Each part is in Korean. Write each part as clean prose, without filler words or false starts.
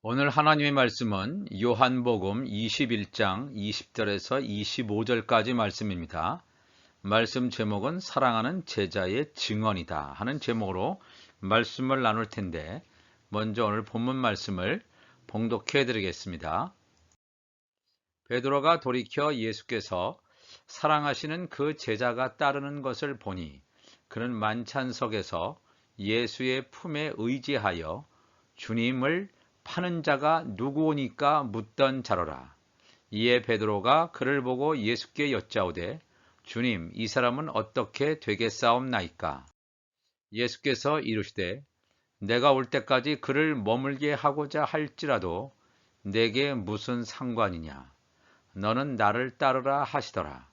오늘 하나님의 말씀은 요한복음 21장 20절에서 25절까지 말씀입니다. 말씀 제목은 사랑하는 제자의 증언이다 하는 제목으로 말씀을 나눌 텐데, 먼저 오늘 본문 말씀을 봉독해 드리겠습니다. 베드로가 돌이켜 예수께서 사랑하시는 그 제자가 따르는 것을 보니 그는 만찬석에서 예수의 품에 의지하여 주님을 파는 자가 누구오니까 묻던 자로라. 이에 베드로가 그를 보고 예수께 여짜오되 주님, 이 사람은 어떻게 되겠사옵나이까? 예수께서 이르시되 내가 올 때까지 그를 머물게 하고자 할지라도 내게 무슨 상관이냐? 너는 나를 따르라 하시더라.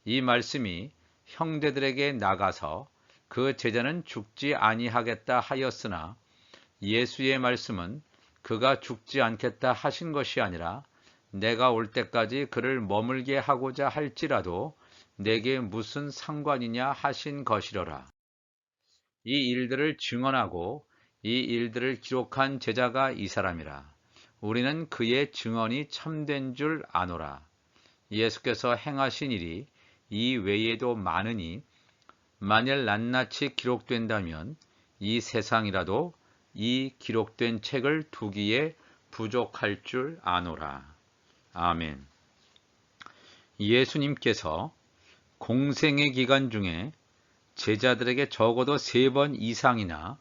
이 말씀이 형제들에게 나가서 그 제자는 죽지 아니하겠다 하였으나 예수의 말씀은 그가 죽지 않겠다 하신 것이 아니라 내가 올 때까지 그를 머물게 하고자 할지라도 내게 무슨 상관이냐 하신 것이로라. 이 일들을 증언하고 이 일들을 기록한 제자가 이 사람이라. 우리는 그의 증언이 참된 줄 아노라. 예수께서 행하신 일이 이 외에도 많으니 만일 낱낱이 기록된다면 이 세상이라도 이 기록된 책을 두기에 부족할 줄 아노라. 아멘. 예수님께서 공생의 기간 중에 제자들에게 적어도 3번 이상이나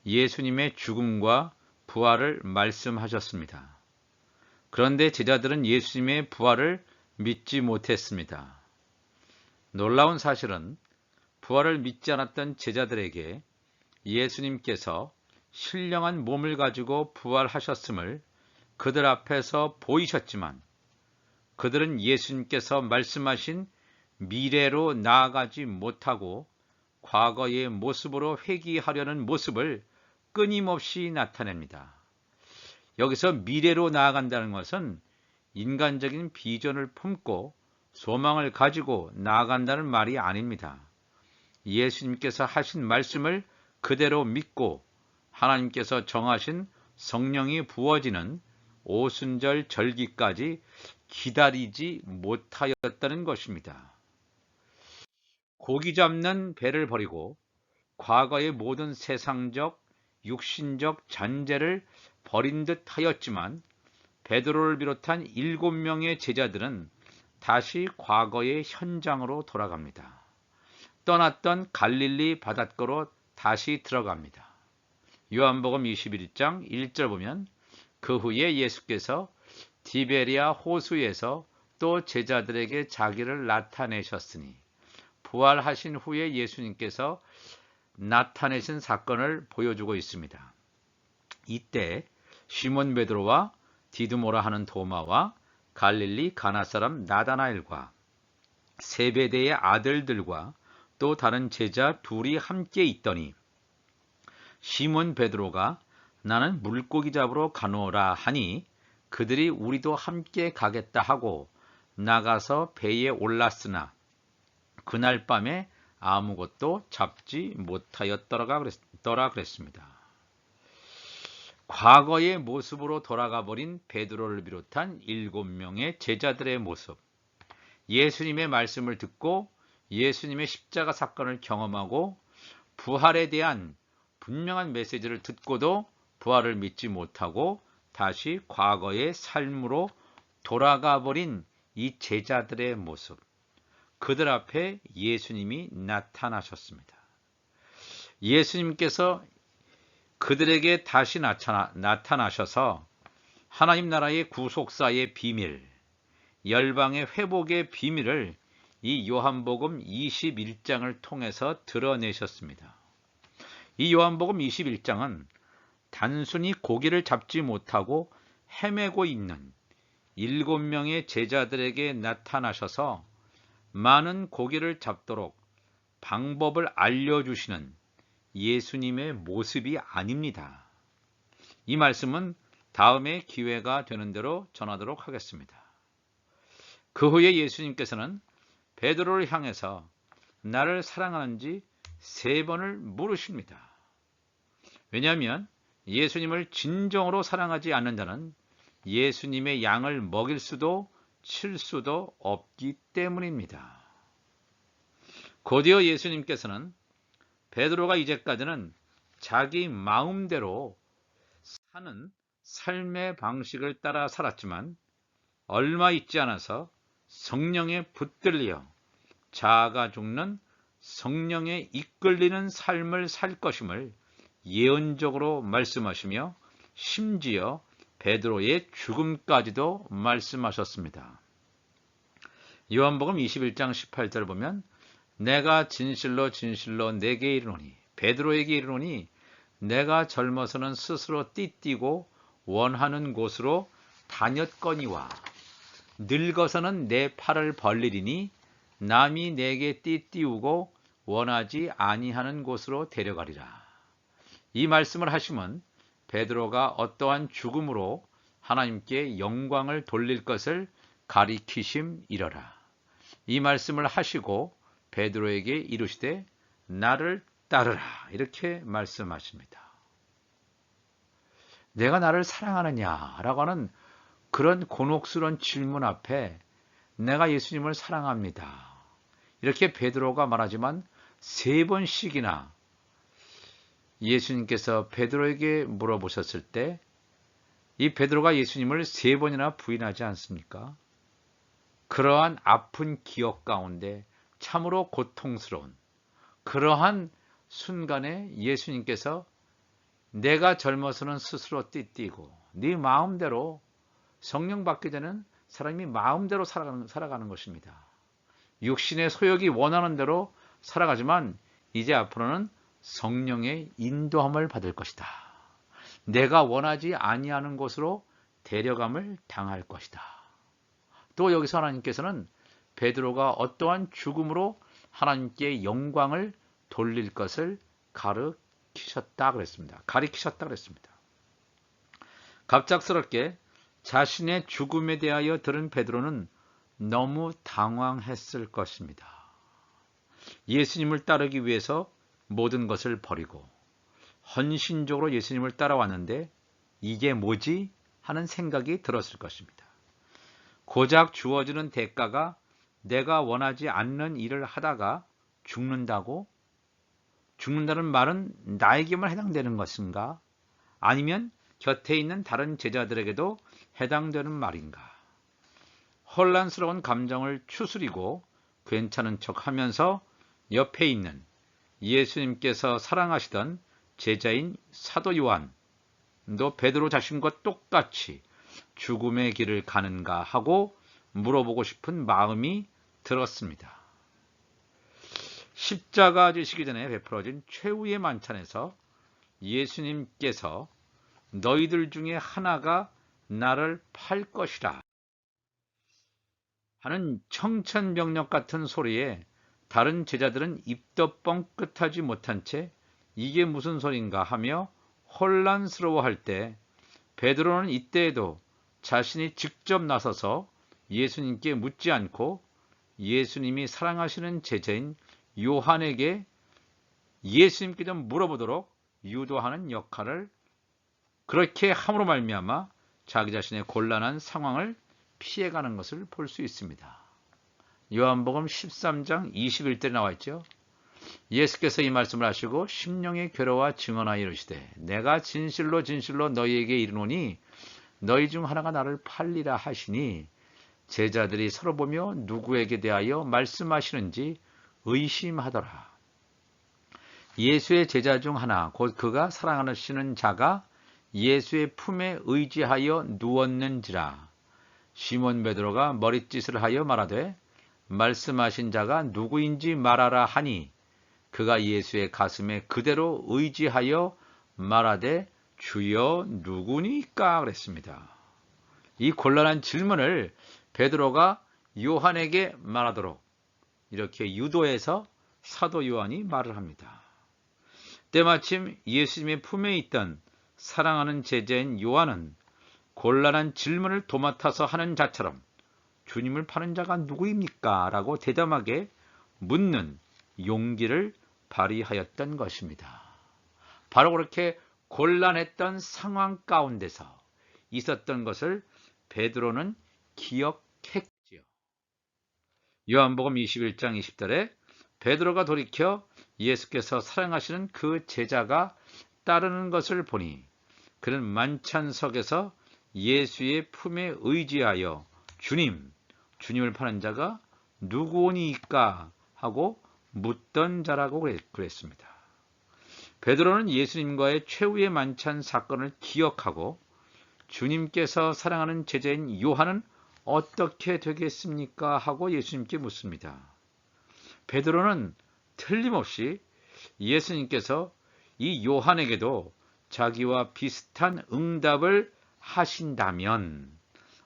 예수님의 죽음과 부활을 말씀하셨습니다. 그런데 제자들은 예수님의 부활을 믿지 못했습니다. 놀라운 사실은 부활을 믿지 않았던 제자들에게 예수님께서 신령한 몸을 가지고 부활하셨음을 그들 앞에서 보이셨지만 그들은 예수님께서 말씀하신 미래로 나아가지 못하고 과거의 모습으로 회귀하려는 모습을 끊임없이 나타냅니다. 여기서 미래로 나아간다는 것은 인간적인 비전을 품고 소망을 가지고 나아간다는 말이 아닙니다. 예수님께서 하신 말씀을 그대로 믿고 하나님께서 정하신 성령이 부어지는 오순절 절기까지 기다리지 못하였다는 것입니다. 고기 잡는 배를 버리고 과거의 모든 세상적, 육신적 잔재를 버린 듯 하였지만 베드로를 비롯한 7명의 제자들은 다시 과거의 현장으로 돌아갑니다. 떠났던 갈릴리 바닷가로 다시 들어갑니다. 요한복음 21장 1절 보면 그 후에 예수께서 디베리아 호수에서 또 제자들에게 자기를 나타내셨으니, 부활하신 후에 예수님께서 나타내신 사건을 보여주고 있습니다. 이때 시몬 베드로와 디두모라 하는 도마와 갈릴리 가나 사람 나다나엘과 세베대의 아들들과 또 다른 제자 둘이 함께 있더니 시몬 베드로가 나는 물고기 잡으러 가노라 하니 그들이 우리도 함께 가겠다 하고 나가서 배에 올랐으나 그날 밤에 아무것도 잡지 못하였더라 그랬습니다. 과거의 모습으로 돌아가 버린 베드로를 비롯한 7명의 제자들의 모습, 예수님의 말씀을 듣고 예수님의 십자가 사건을 경험하고 부활에 대한 분명한 메시지를 듣고도 부활을 믿지 못하고 다시 과거의 삶으로 돌아가 버린 이 제자들의 모습, 그들 앞에 예수님이 나타나셨습니다. 예수님께서 그들에게 다시 나타나셔서 하나님 나라의 구속사의 비밀, 열방의 회복의 비밀을 이 요한복음 21장을 통해서 드러내셨습니다. 이 요한복음 21장은 단순히 고기를 잡지 못하고 헤매고 있는 7명의 제자들에게 나타나셔서 많은 고기를 잡도록 방법을 알려주시는 예수님의 모습이 아닙니다. 이 말씀은 다음에 기회가 되는 대로 전하도록 하겠습니다. 그 후에 예수님께서는 베드로를 향해서 나를 사랑하는지 3번을 물으십니다. 왜냐하면 예수님을 진정으로 사랑하지 않는 자는 예수님의 양을 먹일 수도 칠 수도 없기 때문입니다. 곧이어 예수님께서는 베드로가 이제까지는 자기 마음대로 사는 삶의 방식을 따라 살았지만 얼마 있지 않아서 성령에 붙들려 자아가 죽는 성령에 이끌리는 삶을 살 것임을 예언적으로 말씀하시며 심지어 베드로의 죽음까지도 말씀하셨습니다. 요한복음 21장 18절을 보면 내가 진실로 진실로 내게 이르노니 베드로에게 이르노니 내가 젊어서는 스스로 띠띠고 원하는 곳으로 다녔거니와 늙어서는 내 팔을 벌리리니 남이 내게 띠띠우고 원하지 아니하는 곳으로 데려가리라. 이 말씀을 하시면 베드로가 어떠한 죽음으로 하나님께 영광을 돌릴 것을 가리키심이러라. 이 말씀을 하시고 베드로에게 이르시되 나를 따르라 이렇게 말씀하십니다. 내가 나를 사랑하느냐라고 하는 그런 곤혹스러운 질문 앞에 내가 예수님을 사랑합니다. 이렇게 베드로가 말하지만 3번씩이나 예수님께서 베드로에게 물어보셨을 때 이 베드로가 예수님을 3번이나 부인하지 않습니까? 그러한 아픈 기억 가운데 참으로 고통스러운 그러한 순간에 예수님께서 내가 젊어서는 스스로 띠띠고 네 마음대로 성령 받기 전에는 사람이 마음대로 살아가는 것입니다. 육신의 소욕이 원하는 대로 살아가지만 이제 앞으로는 성령의 인도함을 받을 것이다. 내가 원하지 아니하는 곳으로 데려감을 당할 것이다. 또 여기서 하나님께서는 베드로가 어떠한 죽음으로 하나님께 영광을 돌릴 것을 가리키셨다 그랬습니다. 갑작스럽게 자신의 죽음에 대하여 들은 베드로는 너무 당황했을 것입니다. 예수님을 따르기 위해서 모든 것을 버리고 헌신적으로 예수님을 따라왔는데 이게 뭐지? 하는 생각이 들었을 것입니다. 고작 주어지는 대가가 내가 원하지 않는 일을 하다가 죽는다고? 죽는다는 말은 나에게만 해당되는 것인가? 아니면 곁에 있는 다른 제자들에게도 해당되는 말인가? 혼란스러운 감정을 추스리고 괜찮은 척하면서 옆에 있는 예수님께서 사랑하시던 제자인 사도 요한도 베드로 자신과 똑같이 죽음의 길을 가는가 하고 물어보고 싶은 마음이 들었습니다. 십자가 지시기 전에 베풀어진 최후의 만찬에서 예수님께서 너희들 중에 하나가 나를 팔 것이라 하는 청천벽력 같은 소리에 다른 제자들은 입도 뻥끗하지 못한 채 이게 무슨 소린가 하며 혼란스러워할 때 베드로는 이때에도 자신이 직접 나서서 예수님께 묻지 않고 예수님이 사랑하시는 제자인 요한에게 예수님께 좀 물어보도록 유도하는 역할을 그렇게 함으로 말미암아 자기 자신의 곤란한 상황을 피해가는 것을 볼 수 있습니다. 요한복음 13장 21절에 나와 있죠. 예수께서 이 말씀을 하시고 심령의 괴로와 증언하여 이르시되 내가 진실로 진실로 너희에게 이르노니 너희 중 하나가 나를 팔리라 하시니 제자들이 서로 보며 누구에게 대하여 말씀하시는지 의심하더라. 예수의 제자 중 하나 곧 그가 사랑하시는 자가 예수의 품에 의지하여 누웠는지라. 시몬 베드로가 머릿짓을 하여 말하되 말씀하신 자가 누구인지 말하라 하니 그가 예수의 가슴에 그대로 의지하여 말하되 주여 누구니까 그랬습니다. 이 곤란한 질문을 베드로가 요한에게 말하도록 이렇게 유도해서 사도 요한이 말을 합니다. 때마침 예수님의 품에 있던 사랑하는 제자인 요한은 곤란한 질문을 도맡아서 하는 자처럼 주님을 파는 자가 누구입니까? 라고 대담하게 묻는 용기를 발휘하였던 것입니다. 바로 그렇게 곤란했던 상황 가운데서 있었던 것을 베드로는 기억했지요. 요한복음 21장 20절에 베드로가 돌이켜 예수께서 사랑하시는 그 제자가 따르는 것을 보니 그는 만찬석에서 예수의 품에 의지하여 주님을 파는 자가 누구오니이까 하고 묻던 자라고 그랬습니다. 베드로는 예수님과의 최후의 만찬 사건을 기억하고 주님께서 사랑하는 제자인 요한은 어떻게 되겠습니까? 하고 예수님께 묻습니다. 베드로는 틀림없이 예수님께서 이 요한에게도 자기와 비슷한 응답을 하신다면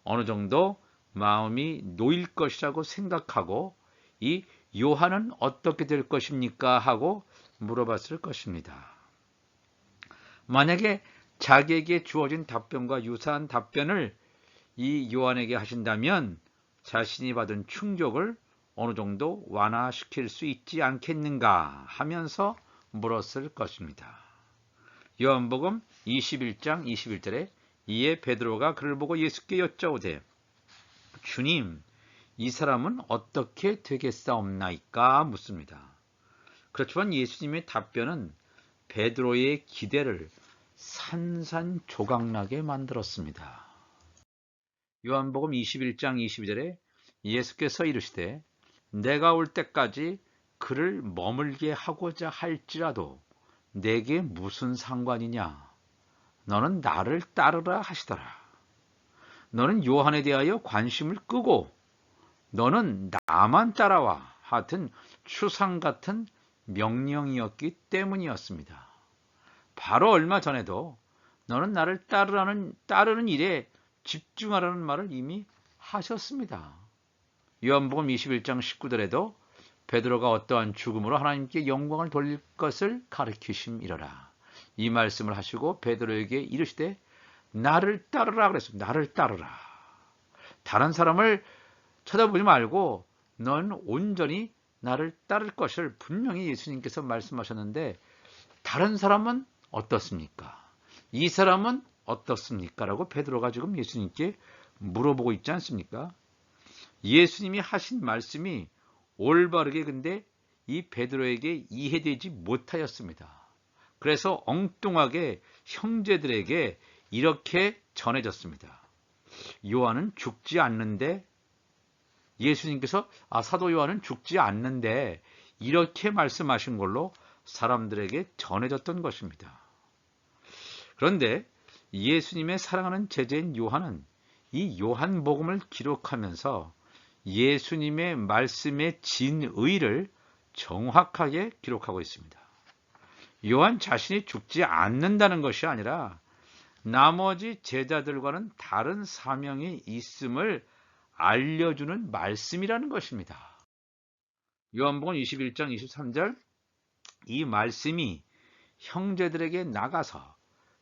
어느 정도 마음이 놓일 것이라고 생각하고 이 요한은 어떻게 될 것입니까? 하고 물어봤을 것입니다. 만약에 자기에게 주어진 답변과 유사한 답변을 이 요한에게 하신다면 자신이 받은 충격을 어느 정도 완화시킬 수 있지 않겠는가 하면서 물었을 것입니다. 요한복음 21장 21절에 이에 베드로가 그를 보고 예수께 여짜오되 주님, 이 사람은 어떻게 되겠사옵나이까 묻습니다. 그렇지만 예수님의 답변은 베드로의 기대를 산산조각나게 만들었습니다. 요한복음 21장 22절에 예수께서 이르시되 내가 올 때까지 그를 머물게 하고자 할지라도 내게 무슨 상관이냐? 너는 나를 따르라 하시더라. 너는 요한에 대하여 관심을 끄고 너는 나만 따라와 하여튼 추상 같은 명령이었기 때문이었습니다. 바로 얼마 전에도 너는 나를 따르는 일에 집중하라는 말을 이미 하셨습니다. 요한복음 21장 19절에도 베드로가 어떠한 죽음으로 하나님께 영광을 돌릴 것을 가르치심이러라. 이 말씀을 하시고 베드로에게 이르시되 나를 따르라 그랬습니다. 나를 따르라. 다른 사람을 쳐다보지 말고 넌 온전히 나를 따를 것을 분명히 예수님께서 말씀하셨는데 다른 사람은 어떻습니까? 이 사람은 어떻습니까? 라고 베드로가 지금 예수님께 물어보고 있지 않습니까? 예수님이 하신 말씀이 올바르게 근데 이 베드로에게 이해되지 못하였습니다. 그래서 엉뚱하게 형제들에게 이렇게 전해졌습니다. 요한은 죽지 않는데 예수님께서 사도 요한은 죽지 않는데 이렇게 말씀하신 걸로 사람들에게 전해졌던 것입니다. 그런데 예수님의 사랑하는 제자인 요한은 이 요한복음을 기록하면서 예수님의 말씀의 진의를 정확하게 기록하고 있습니다. 요한 자신이 죽지 않는다는 것이 아니라 나머지 제자들과는 다른 사명이 있음을 알려주는 말씀이라는 것입니다. 요한복음 21장 23절 이 말씀이 형제들에게 나가서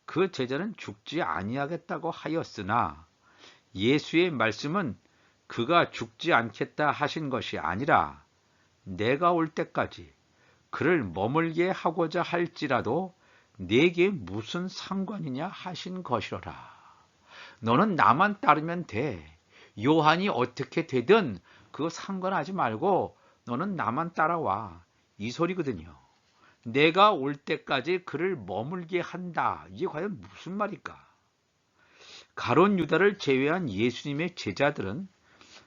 그 제자는 죽지 아니하겠다고 하였으나 예수의 말씀은 그가 죽지 않겠다 하신 것이 아니라 내가 올 때까지 그를 머물게 하고자 할지라도 내게 무슨 상관이냐 하신 것이로라. 너는 나만 따르면 돼. 요한이 어떻게 되든 그거 상관하지 말고 너는 나만 따라와. 이 소리거든요. 내가 올 때까지 그를 머물게 한다. 이게 과연 무슨 말일까? 가룟 유다를 제외한 예수님의 제자들은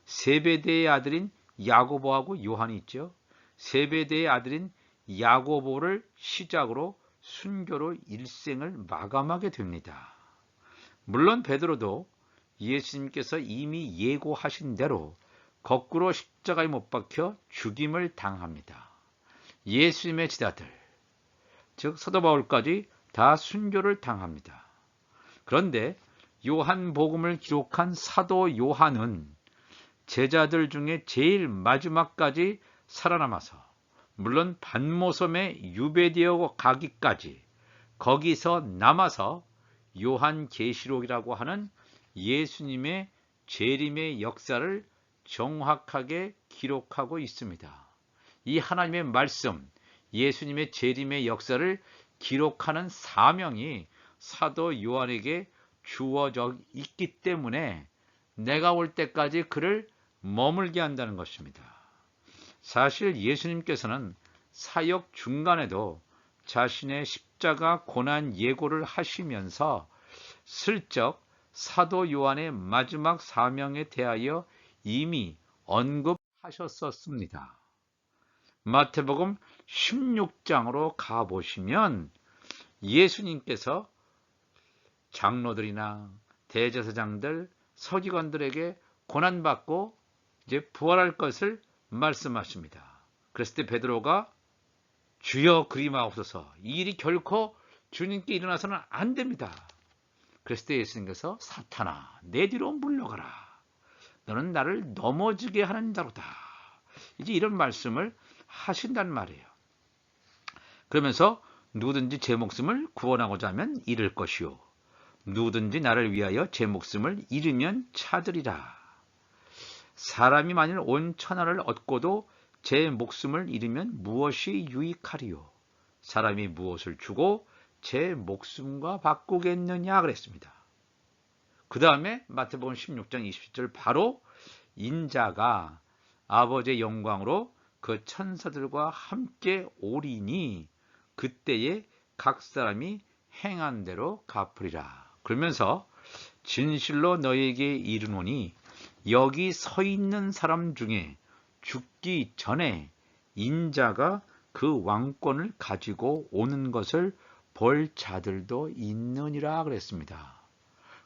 세베대의 아들인 야고보하고 요한이 있죠. 세베대의 아들인 야고보를 시작으로 순교로 일생을 마감하게 됩니다. 물론 베드로도 예수님께서 이미 예고하신 대로 거꾸로 십자가에 못 박혀 죽임을 당합니다. 예수님의 제자들, 즉 사도 바울까지 다 순교를 당합니다. 그런데 요한복음을 기록한 사도 요한은 제자들 중에 제일 마지막까지 살아남아서 물론 반모섬에 유배되어 가기까지 거기서 남아서 요한계시록이라고 하는 예수님의 재림의 역사를 정확하게 기록하고 있습니다. 이 하나님의 말씀, 예수님의 재림의 역사를 기록하는 사명이 사도 요한에게 주어져 있기 때문에 내가 올 때까지 그를 머물게 한다는 것입니다. 사실 예수님께서는 사역 중간에도 자신의 십자가 고난 예고를 하시면서 슬쩍 사도 요한의 마지막 사명에 대하여 이미 언급하셨었습니다. 마태복음 16장으로 가보시면 예수님께서 장로들이나 대제사장들, 서기관들에게 고난받고 이제 부활할 것을 말씀하십니다. 그랬을 때 베드로가 주여 그리마옵소서, 이 일이 결코 주님께 일어나서는 안 됩니다. 그랬을 때 예수님께서 사탄아 내 뒤로 물러가라, 너는 나를 넘어지게 하는 자로다, 이제 이런 말씀을 하신단 말이에요. 그러면서 누구든지 제 목숨을 구원하고자 하면 잃을 것이요, 누구든지 나를 위하여 제 목숨을 잃으면 찾으리라. 사람이 만일 온 천하를 얻고도 제 목숨을 잃으면 무엇이 유익하리요? 사람이 무엇을 주고 제 목숨과 바꾸겠느냐 그랬습니다. 그 다음에 마태복음 16장 20절 바로 인자가 아버지의 영광으로 그 천사들과 함께 오리니 그때에 각 사람이 행한 대로 갚으리라. 그러면서 진실로 너에게 이르노니 여기 서 있는 사람 중에 죽기 전에 인자가 그 왕권을 가지고 오는 것을 볼 자들도 있느니라 그랬습니다.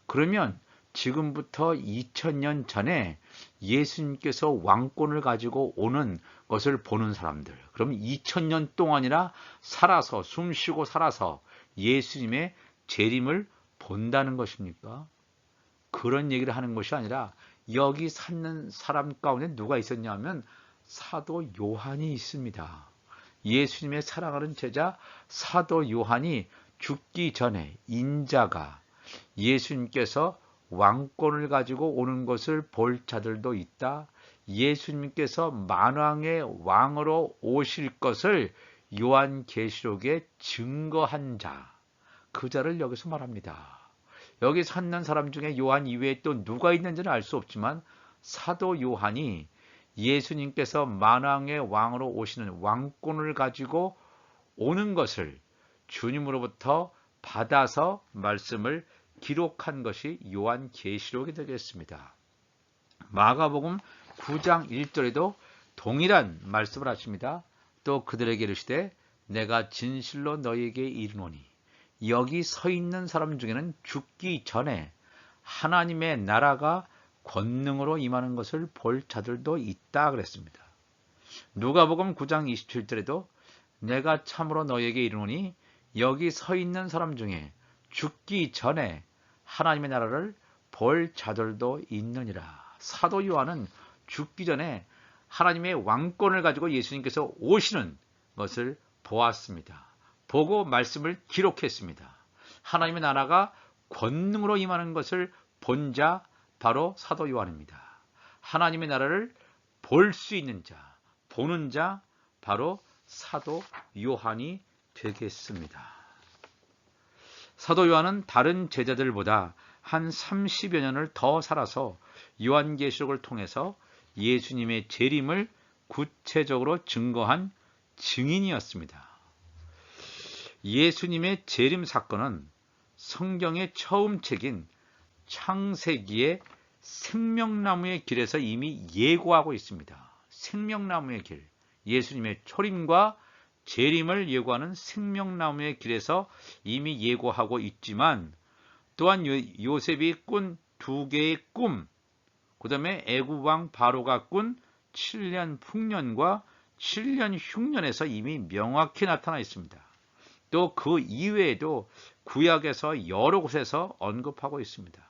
그러면 지금부터 2000년 전에 예수님께서 왕권을 가지고 오는 것을 보는 사람들, 그럼 2000년 동안이나 살아서, 숨쉬고 살아서 예수님의 재림을 본다는 것입니까? 그런 얘기를 하는 것이 아니라 여기 사는 사람 가운데 누가 있었냐면 사도 요한이 있습니다. 예수님의 사랑하는 제자 사도 요한이 죽기 전에 인자가 예수님께서 왕권을 가지고 오는 것을 볼 자들도 있다, 예수님께서 만왕의 왕으로 오실 것을 요한계시록에 증거한 자, 그 자를 여기서 말합니다. 여기 사는 사람 중에 요한 이외에 또 누가 있는지는 알 수 없지만 사도 요한이 예수님께서 만왕의 왕으로 오시는 왕권을 가지고 오는 것을 주님으로부터 받아서 말씀을 기록한 것이 요한계시록이 되겠습니다. 마가복음 9장 1절에도 동일한 말씀을 하십니다. 또 그들에게 이르시되 내가 진실로 너희에게 이르노니 여기 서 있는 사람 중에는 죽기 전에 하나님의 나라가 권능으로 임하는 것을 볼 자들도 있다 그랬습니다. 누가복음 9장 27절에도 내가 참으로 너희에게 이르노니 여기 서 있는 사람 중에 죽기 전에 하나님의 나라를 볼 자들도 있느니라. 사도 요한은 죽기 전에 하나님의 왕권을 가지고 예수님께서 오시는 것을 보았습니다. 보고 말씀을 기록했습니다. 하나님의 나라가 권능으로 임하는 것을 본 자 바로 사도 요한입니다. 하나님의 나라를 볼 수 있는 자, 보는 자 바로 사도 요한이 되겠습니다. 사도 요한은 다른 제자들보다 한 30여 년을 더 살아서 요한계시록을 통해서 예수님의 재림을 구체적으로 증거한 증인이었습니다. 예수님의 재림 사건은 성경의 처음 책인 창세기의 생명나무의 길에서 이미 예고하고 있습니다. 생명나무의 길, 예수님의 초림과 재림을 예고하는 생명나무의 길에서 이미 예고하고 있지만 또한 요셉이 꾼 두 개의 꿈, 그 다음에 애굽왕 바로가 꾼 7년 풍년과 7년 흉년에서 이미 명확히 나타나 있습니다. 또 그 이외에도 구약에서 여러 곳에서 언급하고 있습니다.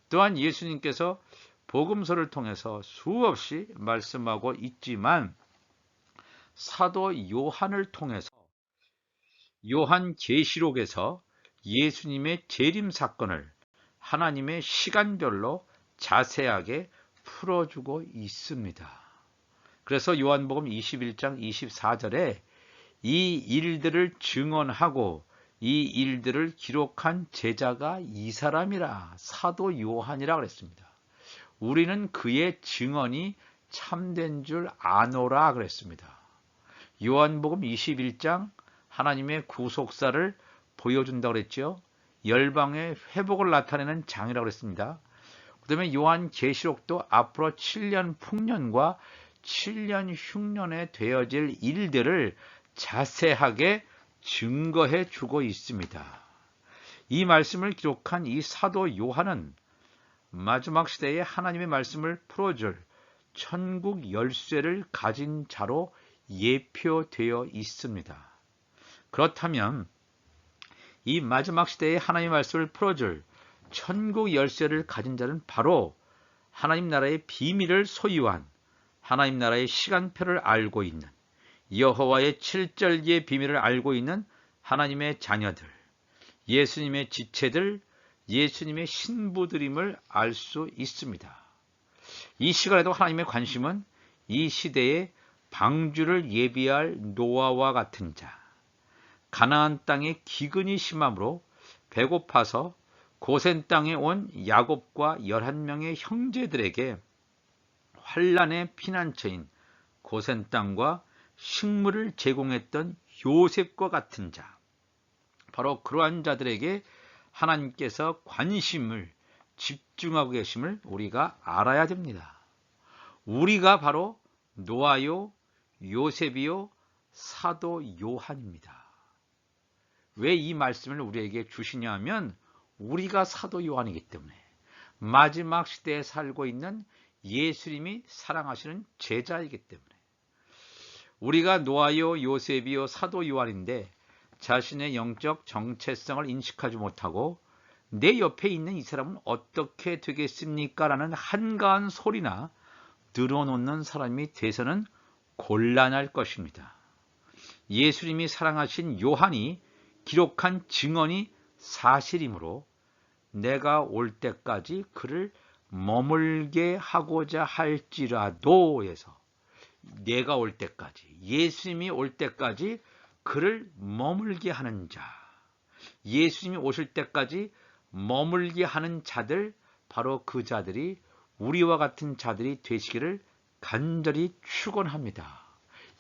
또한 예수님께서 복음서를 통해서 수없이 말씀하고 있지만 사도 요한을 통해서 요한계시록에서 예수님의 재림 사건을 하나님의 시간별로 자세하게 풀어주고 있습니다. 그래서 요한복음 21장 24절에 이 일들을 증언하고 이 일들을 기록한 제자가 이 사람이라, 사도 요한이라 그랬습니다. 우리는 그의 증언이 참된 줄 아노라 그랬습니다. 요한복음 21장 하나님의 구속사를 보여준다고 그랬죠. 열방의 회복을 나타내는 장이라고 그랬습니다. 그 다음에 요한계시록도 앞으로 7년 풍년과 7년 흉년에 되어질 일들을 자세하게 증거해 주고 있습니다. 이 말씀을 기록한 이 사도 요한은 마지막 시대에 하나님의 말씀을 풀어줄 천국 열쇠를 가진 자로 예표되어 있습니다. 그렇다면 이 마지막 시대에 하나님의 말씀을 풀어줄 천국 열쇠를 가진 자는 바로 하나님 나라의 비밀을 소유한, 하나님 나라의 시간표를 알고 있는, 여호와의 7절기의 비밀을 알고 있는 하나님의 자녀들, 예수님의 지체들, 예수님의 신부들임을 알 수 있습니다. 이 시간에도 하나님의 관심은 이 시대에 방주를 예비할 노아와 같은 자, 가나안 땅에 기근이 심함으로 배고파서 고센 땅에 온 야곱과 11명의 형제들에게 환난의 피난처인 고센 땅과 식물을 제공했던 요셉과 같은 자, 바로 그러한 자들에게 하나님께서 관심을 집중하고 계심을 우리가 알아야 됩니다. 우리가 바로 노아요, 요셉이요, 사도 요한입니다. 왜 이 말씀을 우리에게 주시냐 하면 우리가 사도 요한이기 때문에, 마지막 시대에 살고 있는 예수님이 사랑하시는 제자이기 때문에, 우리가 노아요, 요셉이요, 사도 요한인데 자신의 영적 정체성을 인식하지 못하고 내 옆에 있는 이 사람은 어떻게 되겠습니까? 라는 한가한 소리나 늘어놓는 사람이 돼서는 곤란할 것입니다. 예수님이 사랑하신 요한이 기록한 증언이 사실이므로 내가 올 때까지 그를 머물게 하고자 할지라도 해서, 내가 올 때까지, 예수님이 올 때까지 그를 머물게 하는 자, 예수님이 오실 때까지 머물게 하는 자들, 바로 그 자들이 우리와 같은 자들이 되시기를 간절히 축원합니다.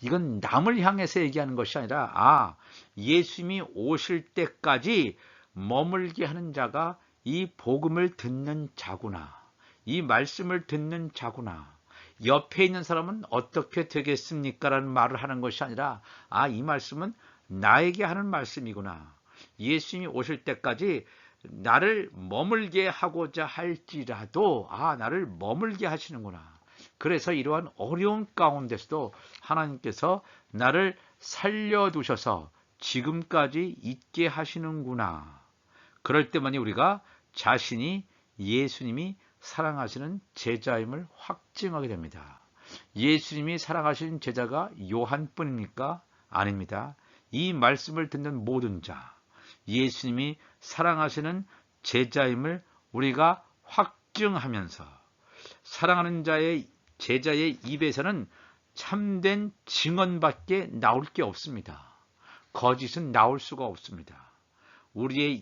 이건 남을 향해서 얘기하는 것이 아니라 예수님이 오실 때까지 머물게 하는 자가 이 복음을 듣는 자구나, 이 말씀을 듣는 자구나, 옆에 있는 사람은 어떻게 되겠습니까? 라는 말을 하는 것이 아니라 이 말씀은 나에게 하는 말씀이구나, 예수님이 오실 때까지 나를 머물게 하고자 할지라도 나를 머물게 하시는구나. 그래서 이러한 어려운 가운데서도 하나님께서 나를 살려두셔서 지금까지 있게 하시는구나. 그럴 때만이 우리가 자신이 예수님이 사랑하시는 제자임을 확증하게 됩니다. 예수님이 사랑하시는 제자가 요한뿐입니까? 아닙니다. 이 말씀을 듣는 모든 자, 예수님이 사랑하시는 제자임을 우리가 확증하면서 사랑하는 자의 제자의 입에서는 참된 증언밖에 나올 게 없습니다. 거짓은 나올 수가 없습니다. 우리의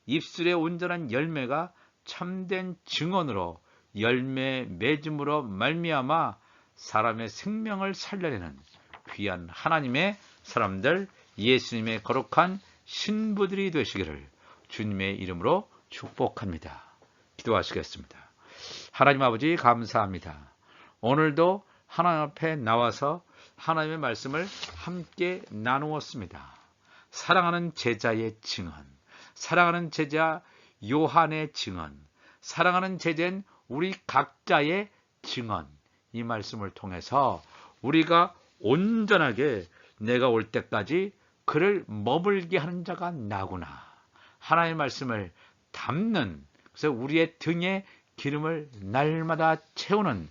입술의 온전한 열매가 참된 증언으로 열매 맺음으로 말미암아 사람의 생명을 살려내는 귀한 하나님의 사람들, 예수님의 거룩한 신부들이 되시기를 주님의 이름으로 축복합니다. 기도하시겠습니다. 하나님 아버지 감사합니다. 오늘도 하나님 앞에 나와서 하나님의 말씀을 함께 나누었습니다. 사랑하는 제자의 증언, 사랑하는 제자 요한의 증언, 사랑하는 제자인 우리 각자의 증언, 이 말씀을 통해서 우리가 온전하게 내가 올 때까지 그를 머물게 하는 자가 나구나, 하나님의 말씀을 담는, 그래서 우리의 등에 기름을 날마다 채우는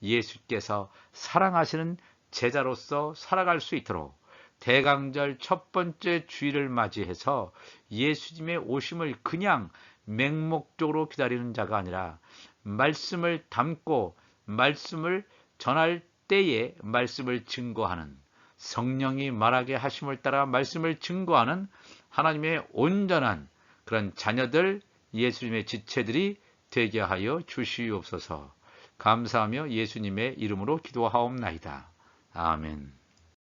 예수께서 사랑하시는 제자로서 살아갈 수 있도록 대강절 첫 번째 주일을 맞이해서 예수님의 오심을 그냥 맹목적으로 기다리는 자가 아니라 말씀을 담고 말씀을 전할 때에 말씀을 증거하는, 성령이 말하게 하심을 따라 말씀을 증거하는 하나님의 온전한 그런 자녀들, 예수님의 지체들이 되게 하여 주시옵소서. 감사하며 예수님의 이름으로 기도하옵나이다. 아멘.